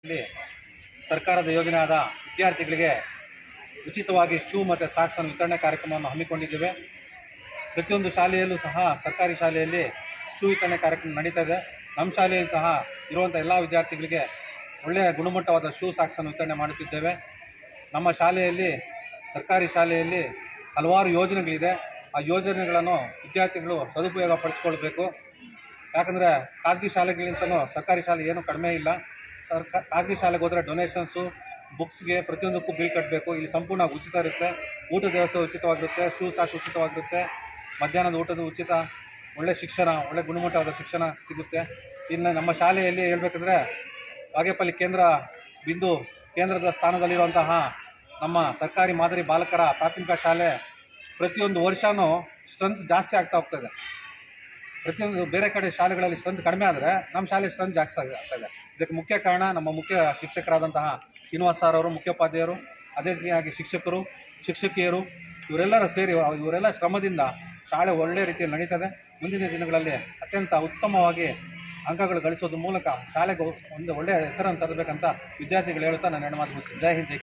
ಇಲ್ಲಿ ಸರ್ಕಾರದ ಯೋಜನೆಯಾದ ವಿದ್ಯಾರ್ಥಿಗಳಿಗೆ ಉಚಿತವಾಗಿ ಶೂ ಮತ್ತು ಸಾಕ್ಸನ್ನು ವಿತರಣೆ ಕಾರ್ಯಕ್ರಮವನ್ನು ಹಮ್ಮಿಕೊಂಡಿದ್ದೇವೆ. ಪ್ರತಿಯೊಂದು ಶಾಲೆಯಲ್ಲೂ ಸಹ ಸರ್ಕಾರಿ ಶಾಲೆಯಲ್ಲಿ ಶೂ ವಿತರಣೆ ಕಾರ್ಯಕ್ರಮ ನಡೀತಾ ಇದೆ. ನಮ್ಮ ಶಾಲೆಯಲ್ಲಿ ಸಹ ಇರುವಂಥ ಎಲ್ಲ ವಿದ್ಯಾರ್ಥಿಗಳಿಗೆ ಒಳ್ಳೆಯ ಗುಣಮಟ್ಟವಾದ ಶೂ ಸಾಕ್ಸನ್ನು ವಿತರಣೆ ಮಾಡುತ್ತಿದ್ದೇವೆ. ನಮ್ಮ ಶಾಲೆಯಲ್ಲಿ ಸರ್ಕಾರಿ ಶಾಲೆಯಲ್ಲಿ ಹಲವಾರು ಯೋಜನೆಗಳಿದೆ. ಆ ಯೋಜನೆಗಳನ್ನು ವಿದ್ಯಾರ್ಥಿಗಳು ಸದುಪಯೋಗ ಪಡಿಸ್ಕೊಳ್ಬೇಕು. ಯಾಕಂದರೆ ಖಾಸಗಿ ಶಾಲೆಗಳಿಂತಲೂ ಸರ್ಕಾರಿ ಶಾಲೆ ಏನೂ ಕಡಿಮೆ ಇಲ್ಲ. ಖಾಸಗಿ ಶಾಲೆಗೆ ಹೋದರೆ ಡೊನೇಷನ್ಸು, ಬುಕ್ಸ್ಗೆ ಪ್ರತಿಯೊಂದಕ್ಕೂ ಬಿಲ್ ಕಟ್ಟಬೇಕು. ಇಲ್ಲಿ ಸಂಪೂರ್ಣ ಉಚಿತ ಇರುತ್ತೆ. ಊಟದ ವ್ಯವಸ್ಥೆ ಉಚಿತವಾಗಿರುತ್ತೆ, ಶೂ ಸಾಕ್ಸ್ ಉಚಿತವಾಗಿರುತ್ತೆ, ಮಧ್ಯಾಹ್ನದ ಊಟದ ಉಚಿತ, ಒಳ್ಳೆ ಶಿಕ್ಷಣ, ಒಳ್ಳೆ ಗುಣಮಟ್ಟವಾದ ಶಿಕ್ಷಣ ಸಿಗುತ್ತೆ. ಇನ್ನು ನಮ್ಮ ಶಾಲೆಯಲ್ಲಿ ಹೇಳಬೇಕಂದ್ರೆ ಬಾಗೇಪಲ್ಲಿ ಬಿಂದು ಕೇಂದ್ರದ ಸ್ಥಾನದಲ್ಲಿರುವಂತಹ ನಮ್ಮ ಸರ್ಕಾರಿ ಮಾದರಿ ಬಾಲಕರ ಪ್ರಾಥಮಿಕ ಶಾಲೆ ಪ್ರತಿಯೊಂದು ವರ್ಷವೂ ಸ್ಟ್ರೆಂತ್ ಜಾಸ್ತಿ ಆಗ್ತಾ ಹೋಗ್ತದೆ. ಪ್ರತಿಯೊಂದು ಬೇರೆ ಕಡೆ ಶಾಲೆಗಳಲ್ಲಿ ಸ್ಟ್ರೆಂತ್ ಕಡಿಮೆ ಆದರೆ ನಮ್ಮ ಶಾಲೆ ಸ್ಟ್ರೆಂತ್ ಜಾಸ್ತಿ ಆಗ್ತಾಯಿದೆ. ಇದಕ್ಕೆ ಮುಖ್ಯ ಕಾರಣ ನಮ್ಮ ಮುಖ್ಯ ಶಿಕ್ಷಕರಾದಂತಹ ಶ್ರೀನಿವಾಸ್ ಸರ್ ಅವರು, ಮುಖ್ಯೋಪಾಧ್ಯಾಯರು, ಅದೇ ರೀತಿಯಾಗಿ ಶಿಕ್ಷಕರು, ಶಿಕ್ಷಕಿಯರು ಇವರೆಲ್ಲರ ಸೇರಿ ಇವರೆಲ್ಲ ಶ್ರಮದಿಂದ ಶಾಲೆ ಒಳ್ಳೆಯ ರೀತಿಯಲ್ಲಿ ನಡೀತದೆ. ಮುಂದಿನ ದಿನಗಳಲ್ಲಿ ಅತ್ಯಂತ ಉತ್ತಮವಾಗಿ ಅಂಕಗಳು ಗಳಿಸೋದ್ರ ಮೂಲಕ ಶಾಲೆಗೆ ಒಂದು ಒಳ್ಳೆಯ ಹೆಸರನ್ನು ತರಬೇಕಂತ ವಿದ್ಯಾರ್ಥಿಗಳು ಹೇಳುತ್ತಾ ನಾನು ಹೆಣ್ಣು ಮಾತು ಮುಗಿಸ್ತೀನಿ. ಜೈ ಹಿಂದ್.